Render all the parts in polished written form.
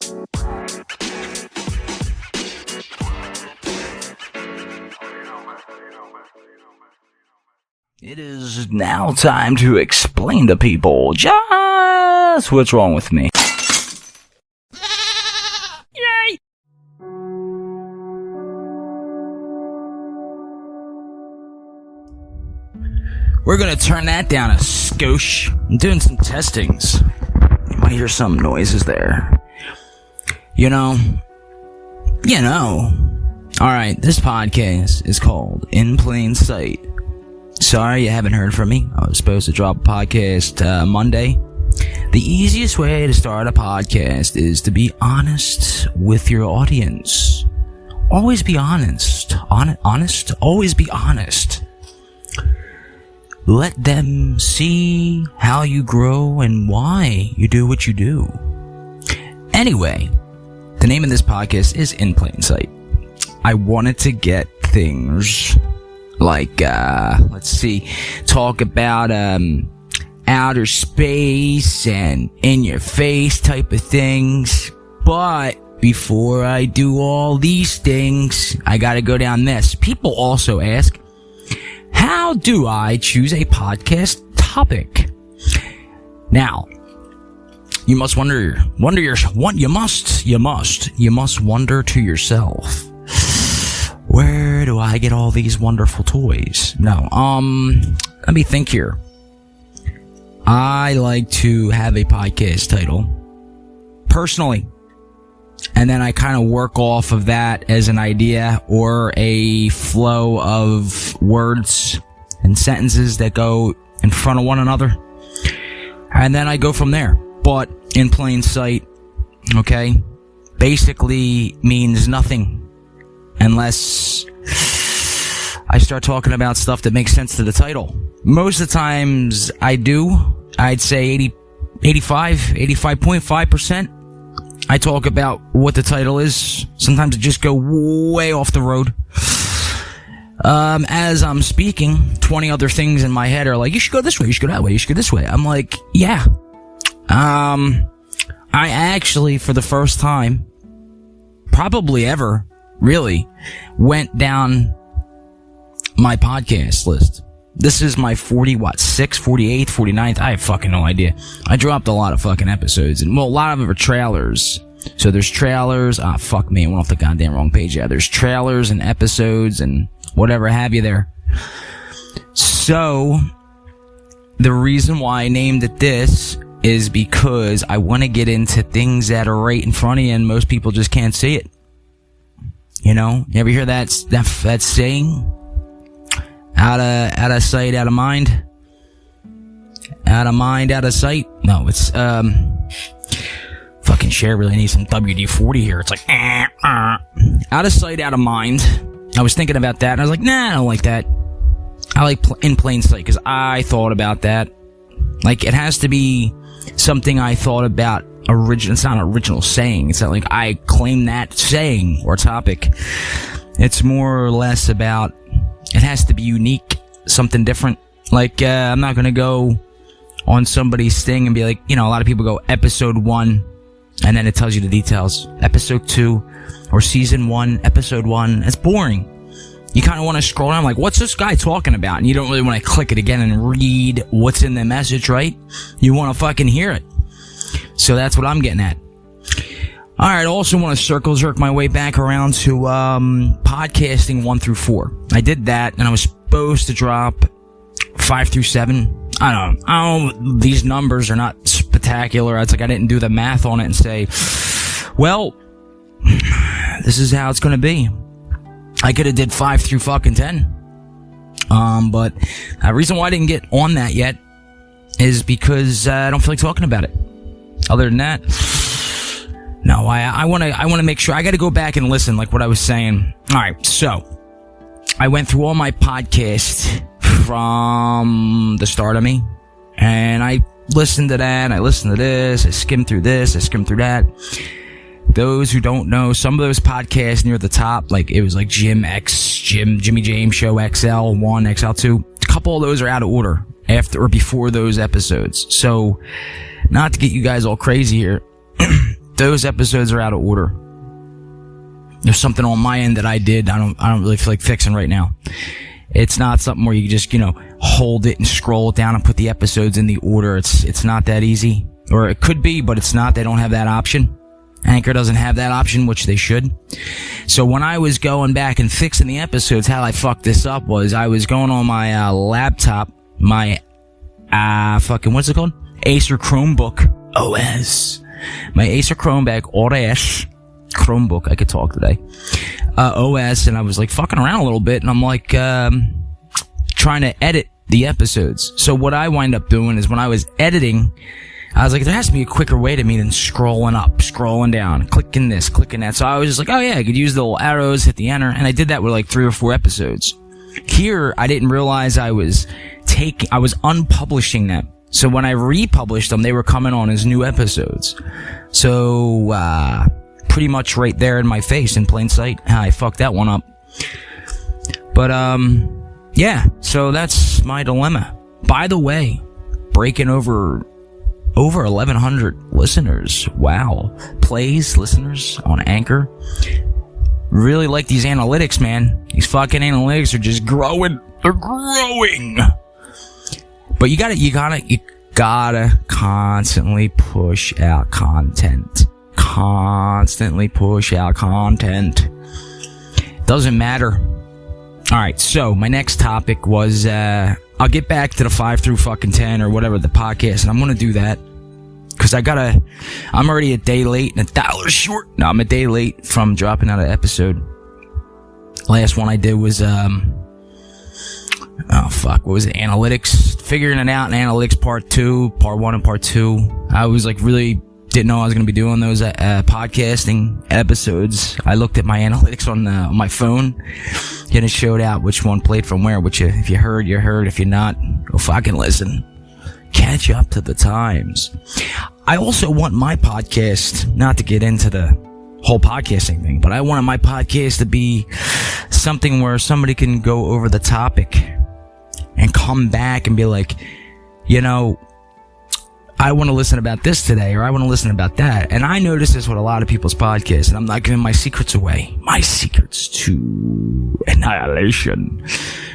It is now time to explain to people just what's wrong with me. Yay! We're gonna turn that down a skosh. I'm doing some testings. You might hear some noises there. You know. Alright, this podcast is called In Plain Sight. Sorry you haven't heard from me. I was supposed to drop a podcast Monday. The easiest way to start a podcast is to be honest with your audience. Always be honest. Honest? Always be honest. Let them see how you grow and why you do what you do. Anyway, the name of this podcast is In Plain Sight. I wanted to get things like, talk about, outer space and in your face type of things. But before I do all these things, I gotta go down this. People also ask, how do I choose a podcast topic? Now, you must wonder to yourself, where do I get all these wonderful toys? No, let me think here. I like to have a podcast title, personally, and then I kind of work off of that as an idea or a flow of words and sentences that go in front of one another, and then I go from there. But in plain sight, okay, basically means nothing unless I start talking about stuff that makes sense to the title. Most of the times I do. I'd say 85.5%. I talk about what the title is. Sometimes I just go way off the road. As I'm speaking, 20 other things in my head are like, you should go this way, you should go that way, you should go this way. I'm like, yeah. I actually, for the first time, probably ever, really, went down my podcast list. This is my 6th, 48th, 49th, I have fucking no idea. I dropped a lot of fucking episodes, and well, a lot of them are trailers. So there's trailers, fuck me, I went off the goddamn wrong page. Yeah, there's trailers and episodes and whatever have you there. So, the reason why I named it this is because I want to get into things that are right in front of you and most people just can't see it. You know? You ever hear that saying? Out of sight, out of mind. Out of mind, out of sight. No, it's, fucking Cher really needs some WD-40 here. It's like, out of sight, out of mind. I was thinking about that, and I was like, nah, I don't like that. I like in plain sight, because I thought about that. Like, it has to be something I thought about it's not an original saying. It's not like I claim that saying or topic. It's more or less about, it has to be unique, something different. Like, I'm not gonna go on somebody's thing and be like, a lot of people go episode 1, and then it tells you the details. Episode 2, or season 1, episode 1. It's boring. You kind of want to scroll down, like, what's this guy talking about? And you don't really want to click it again and read what's in the message, right? You want to fucking hear it. So that's what I'm getting at. Alright, I also want to circle jerk my way back around to podcasting 1 through 4. I did that, and I was supposed to drop 5 through 7. I don't know, these numbers are not spectacular. It's like I didn't do the math on it and say, well, this is how it's going to be. I could have did 5 through fucking 10. But the reason why I didn't get on that yet is because I don't feel like talking about it. Other than that, no, I want to make sure. I got to go back and listen, like what I was saying. All right, so I went through all my podcasts from the start of me, and I listened to that. I listened to this. I skimmed through this. I skimmed through that. Those who don't know, some of those podcasts near the top, like it was like Jimmy James Show XL1, XL2. A couple of those are out of order after or before those episodes. So, not to get you guys all crazy here. those episodes are out of order. There's something on my end that I did. I don't really feel like fixing right now. It's not something where you just, hold it and scroll it down and put the episodes in the order. It's not that easy. Or it could be, but it's not. They don't have that option. Anchor doesn't have that option, which they should. So when I was going back and fixing the episodes, how I fucked this up was I was going on my laptop, my what's it called? Acer Chromebook OS. My Acer Chromebook OS. Chromebook, I could talk today. OS, and I was like fucking around a little bit, and I'm like trying to edit the episodes. So what I wind up doing is when I was editing, I was like, there has to be a quicker way to me than scrolling up, scrolling down, clicking this, clicking that. So I was just like, oh yeah, I could use the little arrows, hit the enter, and I did that with like 3 or 4 episodes. Here, I didn't realize I was unpublishing them. So when I republished them, they were coming on as new episodes. So, pretty much right there in my face, in plain sight, I fucked that one up. But, yeah, so that's my dilemma. By the way, breaking over 1,100 listeners. Wow. Plays, listeners on Anchor. Really like these analytics, man. These fucking analytics are just growing. They're growing. But you gotta constantly push out content. Constantly push out content. Doesn't matter. Alright, so my next topic was, I'll get back to the 5 through fucking 10 or whatever, the podcast, and I'm gonna do that. Cause I'm already a day late and $1 short. No, I'm a day late from dropping out an episode. Last one I did was, what was it? Analytics. Figuring it out in analytics part 1 and part 2. I was like really didn't know I was going to be doing those podcasting episodes. I looked at my analytics on my phone, and it showed out which one played from where. Which if you heard, you heard. If you're not, go fucking listen. Catch up to the times. I also want my podcast, not to get into the whole podcasting thing, but I wanted my podcast to be something where somebody can go over the topic and come back and be like, I want to listen about this today, or I want to listen about that. And I notice this with a lot of people's podcasts, and I'm not giving my secrets away. My secrets to annihilation.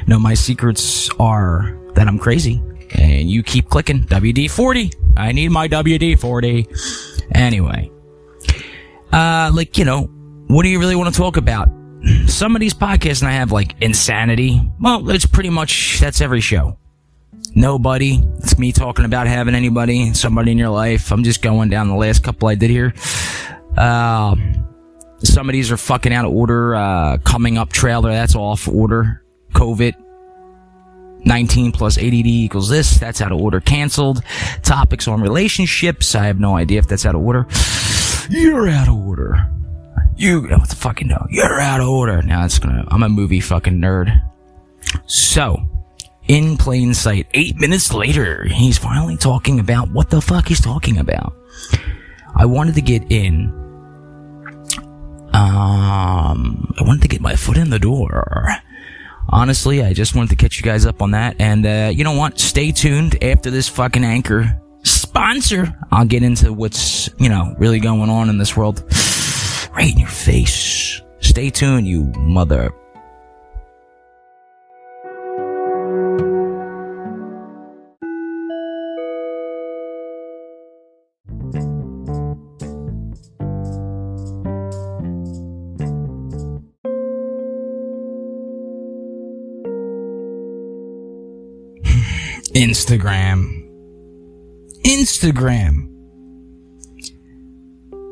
No, my secrets are that I'm crazy, and you keep clicking WD-40. I need my WD-40. Anyway. What do you really want to talk about? Some of these podcasts, and I have like insanity. Well, it's pretty much, that's every show. Nobody. It's me talking about having somebody in your life. I'm just going down the last couple I did here. Some of these are fucking out of order. Coming up trailer, that's off order. COVID. 19 plus ADD equals this. That's out of order. Canceled. Topics on relationships. I have no idea if that's out of order. You're out of order. What the fucking no. You're out of order. Now I'm a movie fucking nerd. So, in plain sight, 8 minutes later, he's finally talking about what the fuck he's talking about. I wanted to get in. I wanted to get my foot in the door. Honestly, I just wanted to catch you guys up on that. And, you know what? Stay tuned after this fucking Anchor sponsor. I'll get into what's, really going on in this world. Right in your face. Stay tuned, you mother. Instagram,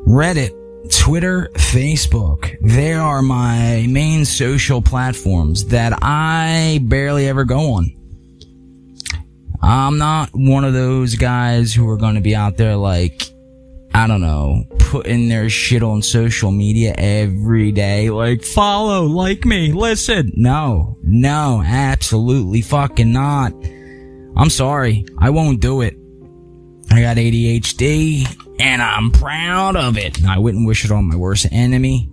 Reddit, Twitter, Facebook. They are my main social platforms that I barely ever go on. I'm not one of those guys who are going to be out there like, I don't know, putting their shit on social media every day. Like, follow, like me, listen. No, absolutely fucking not. I'm sorry. I won't do it. I got ADHD, and I'm proud of it. I wouldn't wish it on my worst enemy.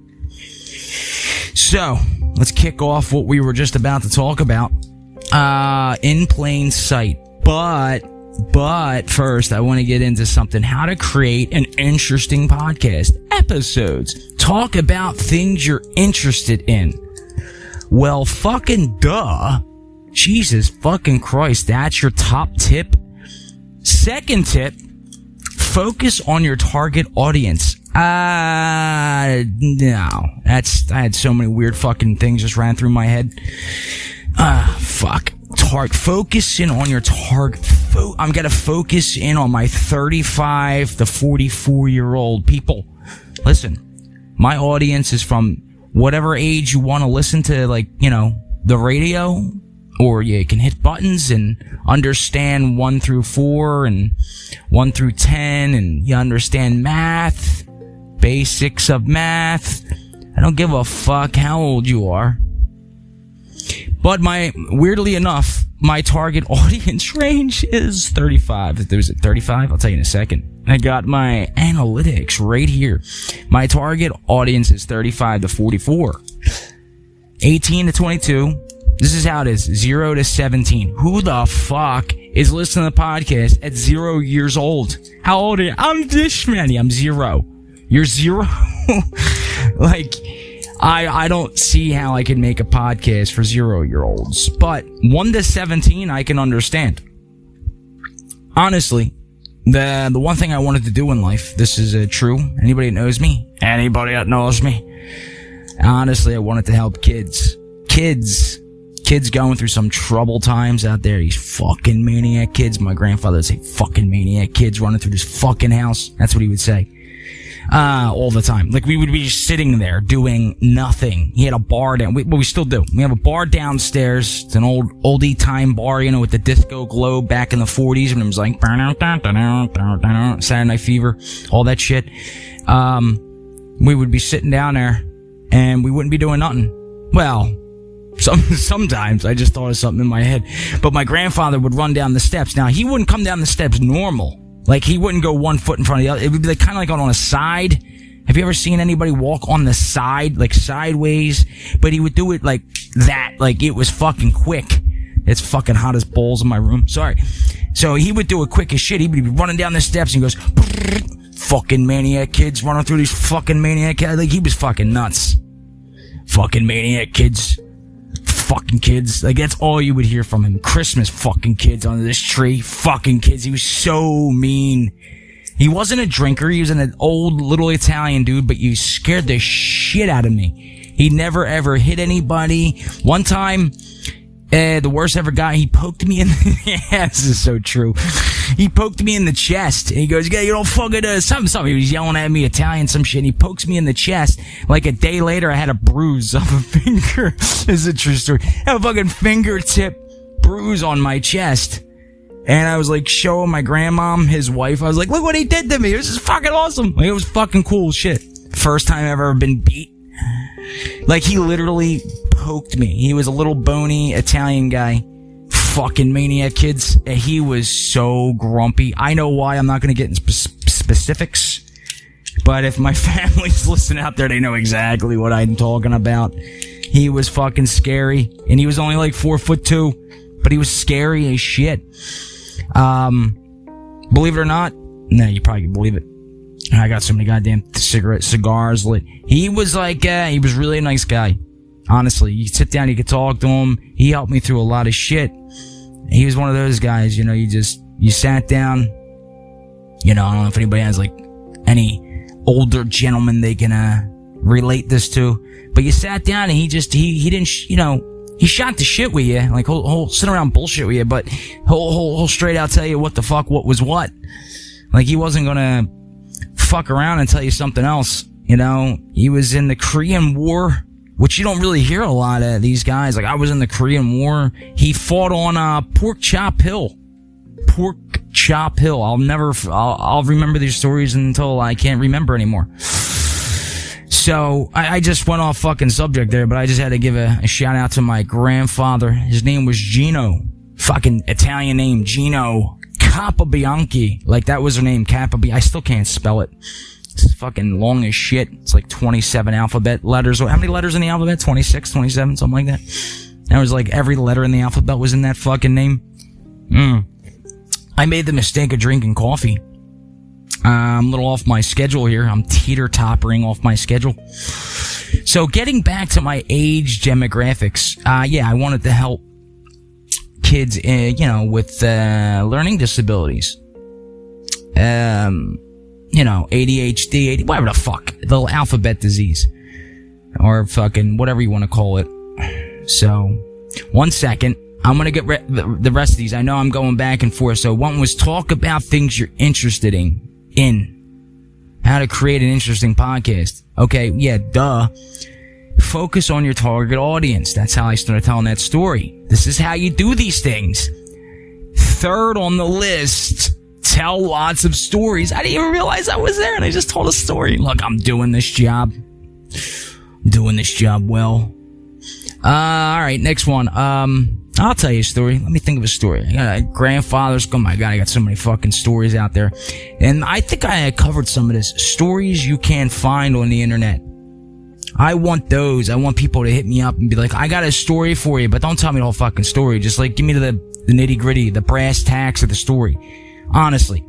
So, let's kick off what we were just about to talk about. In plain sight. But, But first, I want to get into something. How to create an interesting podcast. Episodes. Talk about things you're interested in. Well, fucking duh. Jesus fucking Christ. That's your top tip. Second tip. Focus on your target audience. No. I had so many weird fucking things just ran through my head. Fuck. Focusing on your target. I'm gonna focus in on my 35 to 44 year old people. Listen, my audience is from whatever age you want to listen to, like, you know, the radio, or you can hit buttons and understand 1 through 4 and 1 through 10, and you understand math, basics of math. I don't give a fuck how old you are. But weirdly enough, my target audience range is 35. There's 35? I'll tell you in a second. I got my analytics right here. My target audience is 35 to 44. 18 to 22. This is how it is. 0 to 17. Who the fuck is listening to the podcast at 0 years old? How old are you? I'm this many. I'm 0. You're 0? Like, I don't see how I can make a podcast for 0-year-olds. But 1 to 17, I can understand. Honestly, the one thing I wanted to do in life, this is true. Anybody that knows me? Anybody that knows me? Honestly, I wanted to help kids. Kids going through some troubled times out there. These fucking maniac kids. My grandfather would say, fucking maniac kids running through this fucking house. That's what he would say. All the time. Like, we would be just sitting there doing nothing. He had a bar down, but we still do. We have a bar downstairs. It's an oldie time bar, you know, with the disco globe back in the 40s, and it was like, Saturday Night Fever, all that shit. We would be sitting down there, and we wouldn't be doing nothing. Well, sometimes I just thought of something in my head. But my grandfather would run down the steps. Now, he wouldn't come down the steps normal. Like, he wouldn't go 1 foot in front of the other. It would be like, kind of like on a side. Have you ever seen anybody walk on the side, like sideways? But he would do it like that. Like, it was fucking quick. It's fucking hot as balls in my room. Sorry. So he would do it quick as shit. He would be running down the steps and he goes, fucking maniac kids running through these fucking maniac kids. Like, he was fucking nuts. Fucking maniac kids. Fucking kids. Like, that's all you would hear from him. Christmas fucking kids under this tree. Fucking kids. He was so mean. He wasn't a drinker. He was an old little Italian dude, but you scared the shit out of me. He never ever hit anybody. One time, the worst ever guy, he poked me in the this is so true. He poked me in the chest. And he goes, yeah, you don't fucking something. He was yelling at me Italian, some shit. And he pokes me in the chest. Like, a day later, I had a bruise off a finger. This is a true story. I had a fucking fingertip bruise on my chest. And I was like showing my grandmom, his wife. I was like, look what he did to me. This is fucking awesome. Like, it was fucking cool shit. First time I've ever been beat. Like, he literally poked me. He was a little bony Italian guy. Fucking maniac kids. He was so grumpy. I know why. I'm not going to get in specifics. But if my family's listening out there, they know exactly what I'm talking about. He was fucking scary. And he was only like 4'2". But he was scary as shit. Believe it or not. No, you probably can believe it. I got so many goddamn cigars lit. He was like, he was really a nice guy. Honestly, you sit down, you could talk to him. He helped me through a lot of shit. He was one of those guys, you know, you sat down. You know, I don't know if anybody has like any older gentleman they can, relate this to. But you sat down and he didn't, you know, he shot the shit with you. Like, he'll sit around bullshit with you, but he'll straight out tell you what the fuck, what was what. Like, he wasn't gonna fuck around and tell you something else. You know, he was in the Korean War, which you don't really hear a lot of these guys. Like, I was in the Korean War. He fought on Pork Chop Hill. Pork Chop Hill. I'll remember these stories until I can't remember anymore. So, I just went off fucking subject there, but I just had to give a shout out to my grandfather. His name was Gino. Fucking Italian name, Gino Capobianchi. Like, that was her name, Capobianchi. I still can't spell it. It's fucking long as shit. It's like 27 alphabet letters. How many letters in the alphabet? 26, 27, something like that. That was like every letter in the alphabet was in that fucking name. I made the mistake of drinking coffee. I'm a little off my schedule here. I'm teeter-tottering off my schedule. So getting back to my age demographics, I wanted to help kids, with learning disabilities. ADHD, whatever the fuck. The alphabet disease. Or fucking whatever you want to call it. So, 1 second. I'm going to get the rest of these. I know I'm going back and forth. So one was talk about things you're interested in. How to create an interesting podcast. Okay, yeah, duh. Focus on your target audience. That's how I started telling that story. This is how you do these things. Third on the list, tell lots of stories. I didn't even realize I was there and I just told a story. Look, I'm doing this job. Doing this job well. Alright, next one. I'll tell you a story. Let me think of a story. I got grandfathers. Oh my god, I got so many fucking stories out there. And I think I covered some of this. Stories you can't find on the internet. I want those. I want people to hit me up and be like, I got a story for you, but don't tell me the whole fucking story. Just like, give me the nitty gritty, the brass tacks of the story. Honestly.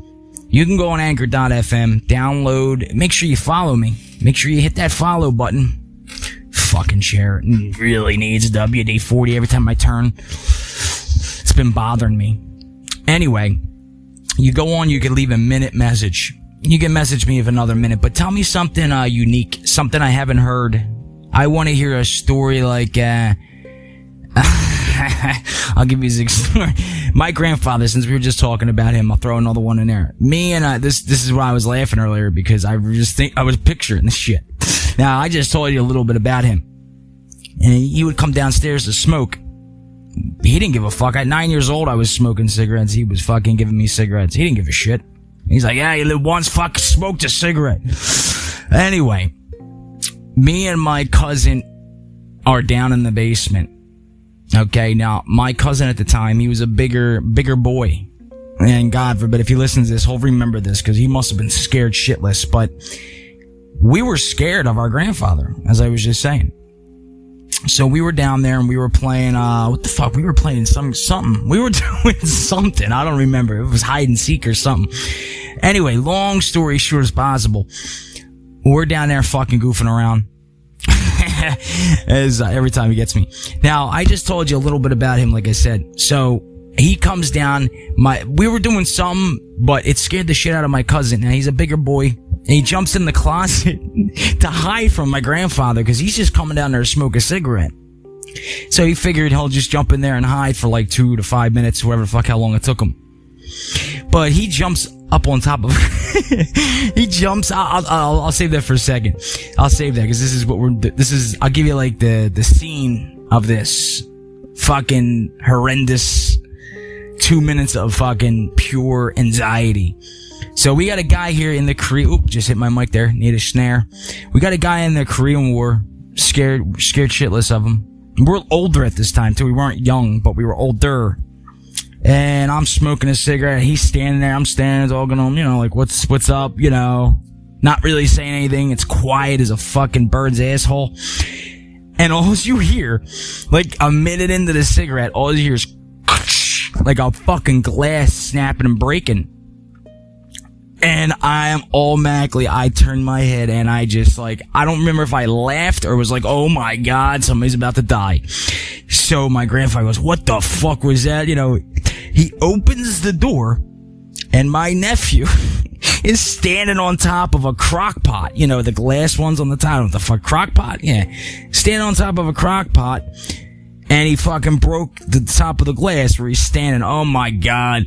You can go on Anchor.fm, download, make sure you follow me. Make sure you hit that follow button. Fucking share. It really needs WD-40 every time I turn. It's been bothering me. Anyway, you go on, you can leave a minute message. You can message me of another minute, but tell me something unique, something I haven't heard. I want to hear a story like, I'll give you a story. My grandfather, since we were just talking about him, I'll throw another one in there. Me and this is why I was laughing earlier, because I was picturing this shit. Now, I just told you a little bit about him. And he would come downstairs to smoke. He didn't give a fuck. At 9 years old, I was smoking cigarettes. He was fucking giving me cigarettes. He didn't give a shit. He's like, yeah, you lived once, fuck, smoked a cigarette. Anyway, me and my cousin are down in the basement. Okay, now, my cousin at the time, he was a bigger boy. And God forbid, if he listens to this, he'll remember this, because he must have been scared shitless. But we were scared of our grandfather, as I was just saying. So we were down there and we were playing, what the fuck? We were playing something. We were doing something. I don't remember. It was hide and seek or something. Anyway, long story short as possible. We're down there fucking goofing around. As every time he gets me. Now, I just told you a little bit about him, like I said. So he comes down. We were doing something, but it scared the shit out of my cousin. Now, he's a bigger boy. And he jumps in the closet to hide from my grandfather, because he's just coming down there to smoke a cigarette. So he figured he'll just jump in there and hide for like 2 to 5 minutes, whatever the fuck how long it took him. But he jumps up on top of he jumps. I'll save that for a second. I'll save that, because I'll give you like the scene of this fucking horrendous 2 minutes of fucking pure anxiety. So we got a guy here in the just hit my mic there, need a snare. We got a guy in the Korean War, scared shitless of him. We're older at this time too. We weren't young, but we were older. And I'm smoking a cigarette. He's standing there. I'm standing, talking to him, like, what's up, not really saying anything. It's quiet as a fucking bird's asshole. And all you hear, like a minute into the cigarette, all you hear is like a fucking glass snapping and breaking. And I turned my head and I just I don't remember if I laughed or was like, oh my god, somebody's about to die. So my grandfather goes, what the fuck was that? He opens the door and my nephew is standing on top of a crock pot. The glass ones on the top of the fuck crock pot? Yeah. Standing on top of a crock pot, and he fucking broke the top of the glass where he's standing. Oh my god.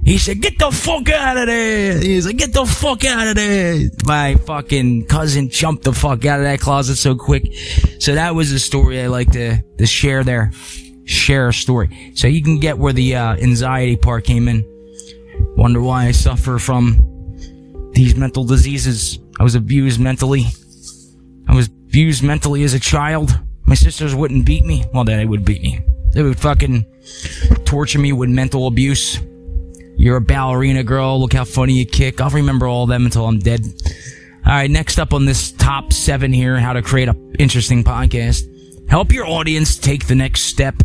He said, get the fuck out of there. He's like, get the fuck out of there. My fucking cousin jumped the fuck out of that closet so quick. So that was a story I like to share there. Share a story. So you can get where the anxiety part came in. Wonder why I suffer from these mental diseases. I was abused mentally. as a child. My sisters wouldn't beat me. Well, then they would beat me. They would fucking torture me with mental abuse. You're a ballerina girl. Look how funny you kick. I'll remember all of them until I'm dead. Alright, next up on this top 7 here, how to create an interesting podcast. Help your audience take the next step.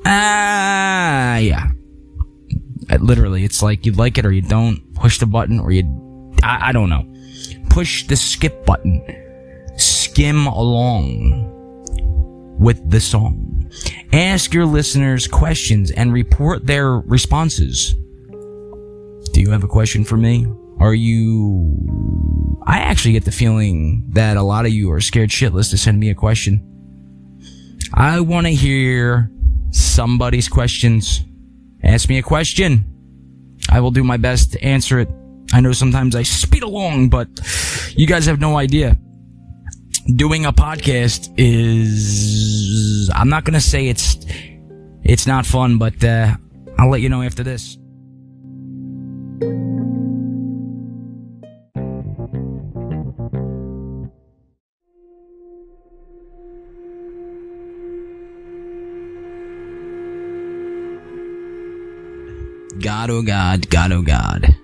Yeah. Literally, it's like you like it or you don't. Push the button or I don't know. Push the skip button. Skim along with the song. Ask your listeners questions and report their responses. Do you have a question for me? I actually get the feeling that a lot of you are scared shitless to send me a question. I want to hear somebody's questions. Ask me a question. I will do my best to answer it. I know sometimes I speed along, but you guys have no idea. Doing a podcast is... I'm not going to say it's not fun, but I'll let you know after this. God, oh God, God, oh God.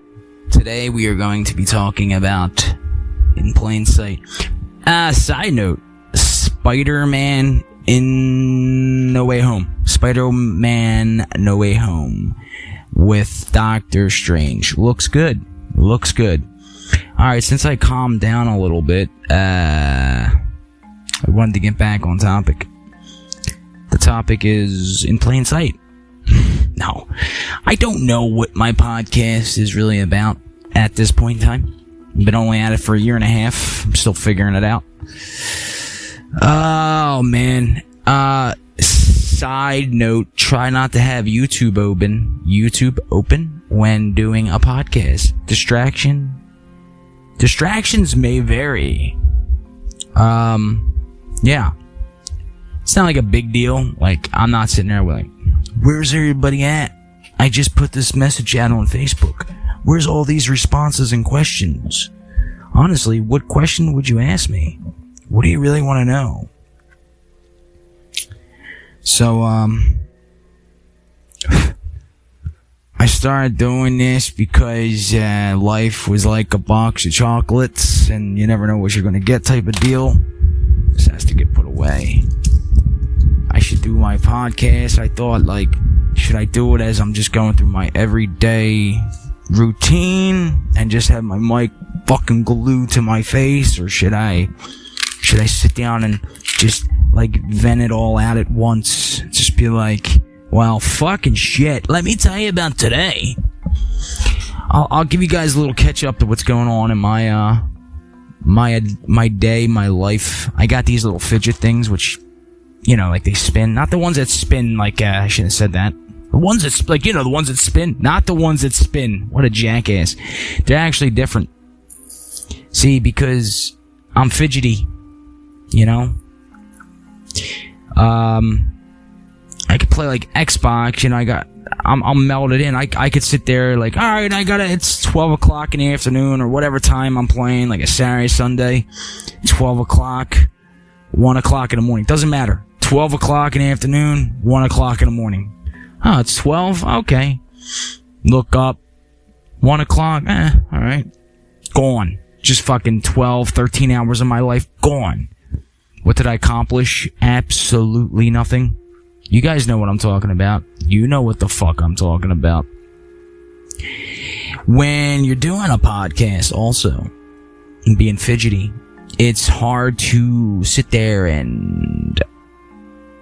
Today we are going to be talking about In Plain Sight. Side note, Spider-Man in No Way Home. Spider-Man No Way Home with Doctor Strange. Looks good. Looks good. Alright, since I calmed down a little bit, I wanted to get back on topic. The topic is In Plain Sight. No, I don't know what my podcast is really about at this point in time. I've been only at it for a year and a half. I'm still figuring it out. Oh, man. Side note, try not to have YouTube open when doing a podcast. Distractions may vary. Yeah. It's not like a big deal. Like, I'm not sitting there like, where's everybody at? I just put this message out on Facebook. Where's all these responses and questions? Honestly, what question would you ask me? What do you really want to know? So, I started doing this because life was like a box of chocolates and you never know what you're going to get type of deal. This has to get put away. I should do my podcast. I thought, like, should I do it as I'm just going through my everyday routine and just have my mic fucking glued to my face, or should I sit down and just like vent it all out at once? Just be like, well, fucking shit. Let me tell you about today. I'll give you guys a little catch up to what's going on in my day, my life. I got these little fidget things which, you know, like they spin. Not the ones that spin, like, I shouldn't have said that. The ones that, like, you know, the ones that spin. Not the ones that spin. What a jackass. They're actually different. See, because I'm fidgety, you know? I could play, like, Xbox, you know, I'm melded in. I could sit there, like, alright, it's 12 o'clock in the afternoon, or whatever time I'm playing, like a Saturday, Sunday, 12 o'clock, 1 o'clock in the morning. Doesn't matter. 12 o'clock in the afternoon, 1 o'clock in the morning. Oh, it's 12? Okay. Look up. 1 o'clock? Alright. Gone. Just fucking 12, 13 hours of my life gone. What did I accomplish? Absolutely nothing. You guys know what I'm talking about. You know what the fuck I'm talking about. When you're doing a podcast also, and being fidgety, it's hard to sit there and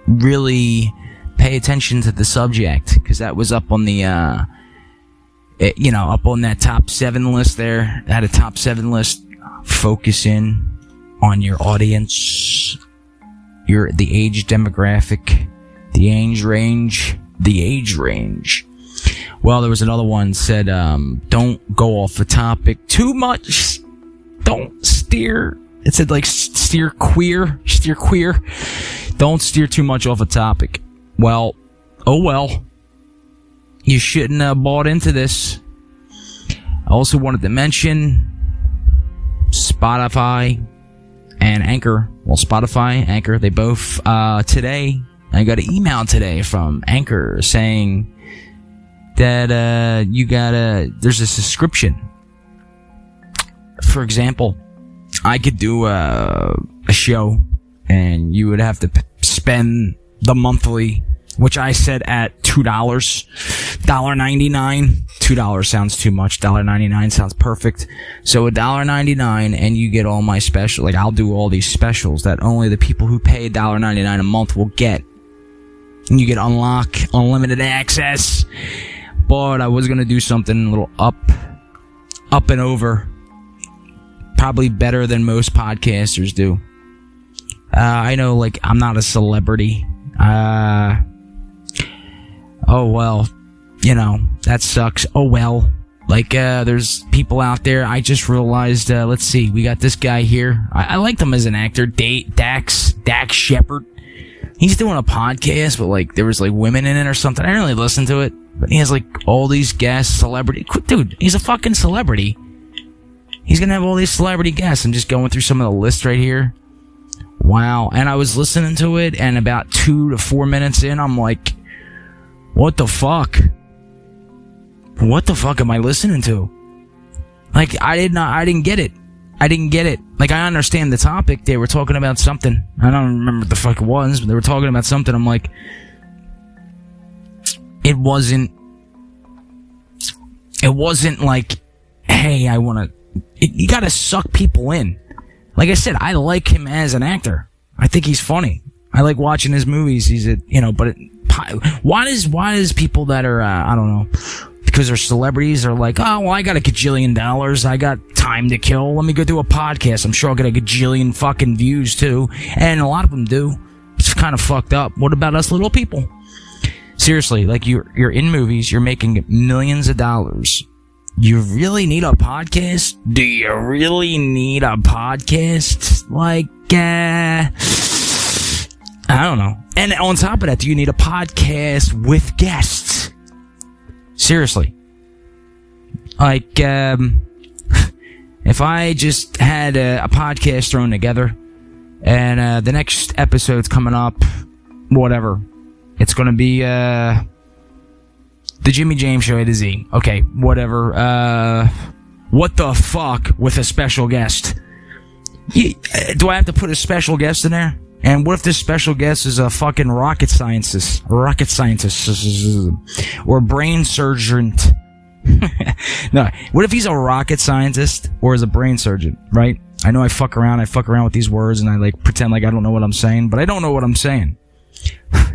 really pay attention to the subject, because that was up on the, up on that top 7 list there. I had a top 7 list. Focus in on your audience, the age demographic, the age range. Well, there was another one said, don't go off the topic too much. Don't steer. It said, like, steer queer. Don't steer too much off a topic. Well, oh well. You shouldn't have bought into this. I also wanted to mention Spotify and Anchor. Well, Spotify, Anchor, they both, today, I got an email today from Anchor saying that, there's a subscription. For example, I could do a show and you would have to spend the monthly, which I said at $2 $1.99. $2 sounds too much. $1.99 sounds perfect. So $1.99 and you get all my special. Like, I'll do all these specials that only the people who pay $1.99 a month will get. And you get unlimited access. But I was gonna do something a little up and over. Probably better than most podcasters do. I know, like, I'm not a celebrity. Oh well, you know, that sucks. Oh well. Like, there's people out there. I just realized, let's see, we got this guy here. I liked him as an actor, Dax Shepard. He's doing a podcast, but like, there was like women in it or something. I didn't really listen to it, but he has like all these guests, celebrity. Dude, he's a fucking celebrity. He's gonna have all these celebrity guests. I'm just going through some of the lists right here. Wow. And I was listening to it, and about 2 to 4 minutes in, I'm like, what the fuck? What the fuck am I listening to? Like, I didn't get it. Like, I understand the topic. They were talking about something. I don't remember what the fuck it was, but they were talking about something. I'm like, it wasn't like, hey, you gotta suck people in. Like I said, I like him as an actor. I think he's funny. I like watching his movies. Why does people that are, I don't know, because they're celebrities are like, oh, well, I got $1 gajillion. I got time to kill. Let me go do a podcast. I'm sure I'll get 1 gajillion fucking views too. And a lot of them do. It's kind of fucked up. What about us little people? Seriously, like, you're in movies, you're making millions of dollars. You really need a podcast? Do you really need a podcast? Like, I don't know. And on top of that, do you need a podcast with guests? Seriously. Like, if I just had a podcast thrown together, and the next episode's coming up, whatever, it's gonna be, the Jimmy James Show A to Z. Okay, whatever. What the fuck with a special guest? Do I have to put a special guest in there? And what if this special guest is a fucking rocket scientist, or a brain surgeon? No, what if he's a rocket scientist or is a brain surgeon, right? I know I fuck around with these words, and I like pretend like I don't know what I'm saying, but I don't know what I'm saying.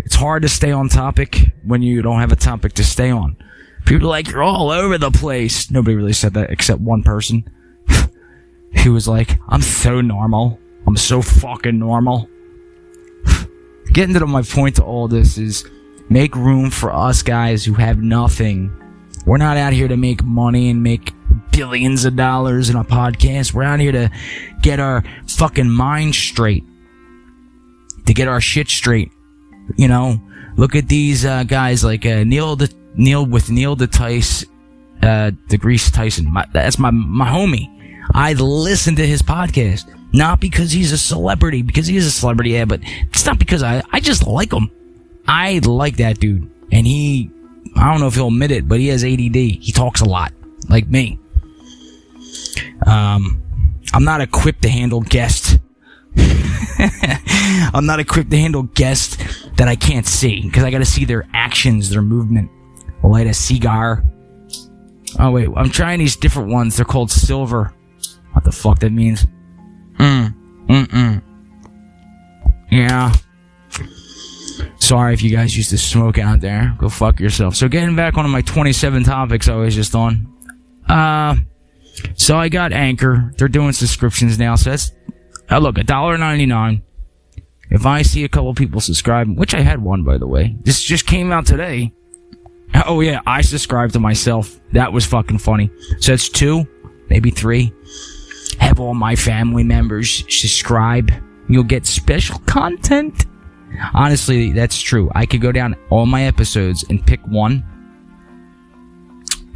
It's hard to stay on topic when you don't have a topic to stay on. People are like, you're all over the place. Nobody really said that except one person. He was like, I'm so normal. I'm so fucking normal. Getting to my point to all this is, make room for us guys who have nothing. We're not out here to make money and make billions of dollars in a podcast. We're out here to get our fucking mind straight. To get our shit straight. You know, look at these guys like Neil deGrasse Tyson. That's my homie. I listen to his podcast, not because he's a celebrity, because he is a celebrity, yeah, but it's not because I just like him. I like that dude, and I don't know if he'll admit it, but he has ADD. He talks a lot, like me. I'm not equipped to handle guests. I'm not equipped to handle guests that I can't see, because I gotta see their actions, their movement. Light a cigar. Oh wait, I'm trying these different ones. They're called silver. What the fuck that means? Yeah. Sorry if you guys used to smoke out there. Go fuck yourself. So getting back on my 27 topics I was just on. So I got Anchor. They're doing subscriptions now, so that's, look, $1.99. If I see a couple people subscribe, which I had one, by the way. This just came out today. Oh yeah, I subscribed to myself. That was fucking funny. So that's 2, maybe 3. Have all my family members subscribe. You'll get special content. Honestly, that's true. I could go down all my episodes and pick one.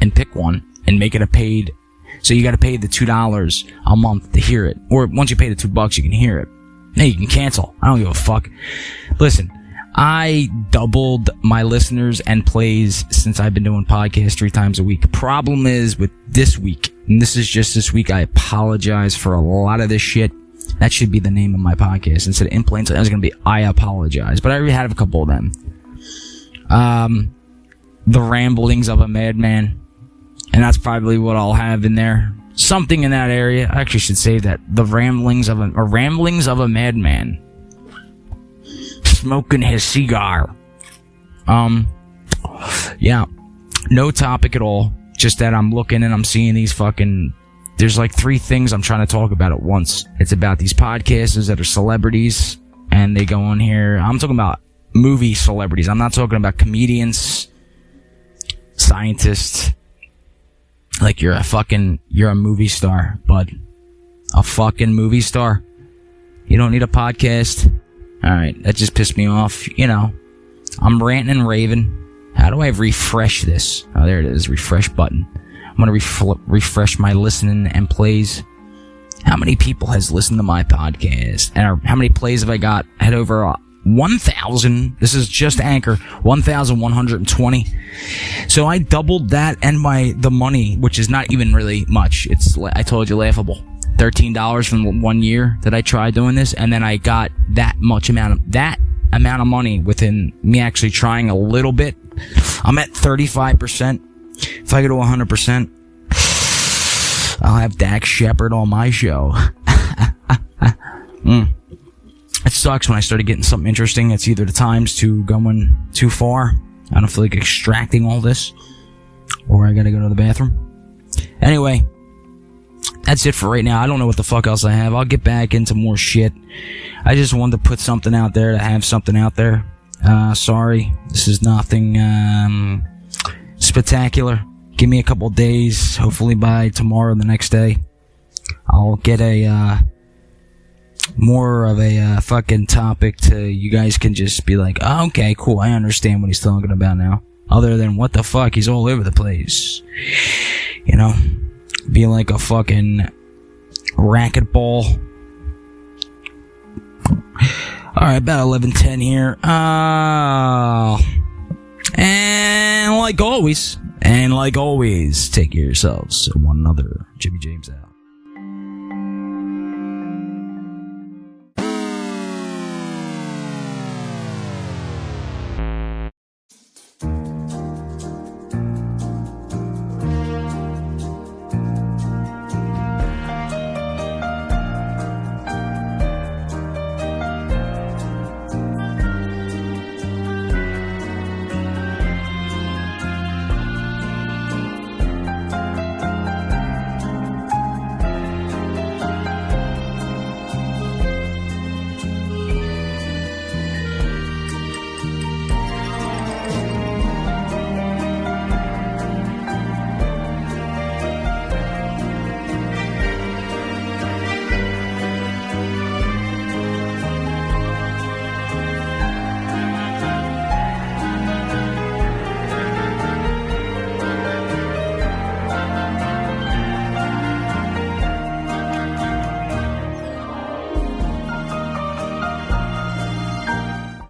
And make it a paid. So you gotta pay the $2 a month to hear it. Or once you pay the $2, you can hear it. Hey, you can cancel. I don't give a fuck. Listen, I doubled my listeners and plays since I've been doing podcasts 3 times a week. Problem is with this week, and this is just this week, I apologize for a lot of this shit. That should be the name of my podcast. Instead of In Plain Sight, I was going to be I Apologize. But I already had a couple of them. The Ramblings of a Madman. And that's probably what I'll have in there. Something in that area. I actually should save that. The Ramblings of a Madman. Smoking his cigar. Yeah. No topic at all. Just that I'm looking and I'm seeing these fucking... There's like 3 things I'm trying to talk about at once. It's about these podcasters that are celebrities. And they go on here. I'm talking about movie celebrities. I'm not talking about comedians, scientists. Like you're a movie star, bud. A fucking movie star. You don't need a podcast. Alright, that just pissed me off. You know, I'm ranting and raving. How do I refresh this? Oh, there it is. Refresh button. I'm gonna refresh my listening and plays. How many people has listened to my podcast? And how many plays have I got? Head over 1,000. This is just Anchor. 1,120. So I doubled that and the money, which is not even really much. It's, I told you, laughable. $13 from 1 year that I tried doing this, and then I got that amount of money within me actually trying a little bit. I'm at 35%. If I go to 100%, I'll have Dax Shepard on my show. It sucks when I started getting something interesting. It's either the time's going too far. I don't feel like extracting all this, or I gotta go to the bathroom. Anyway, that's it for right now. I don't know what the fuck else I have. I'll get back into more shit. I just wanted to put something out there, to have something out there. Sorry, this is nothing spectacular. Give me a couple days. Hopefully by tomorrow, the next day, I'll get more of a fucking topic to you guys can just be like, oh, okay, cool, I understand what he's talking about now. Other than, what the fuck, he's all over the place. You know? Be like a fucking racquetball. Alright, about 11:10 here. And like always, take care of yourselves and one another. Jimmy James out.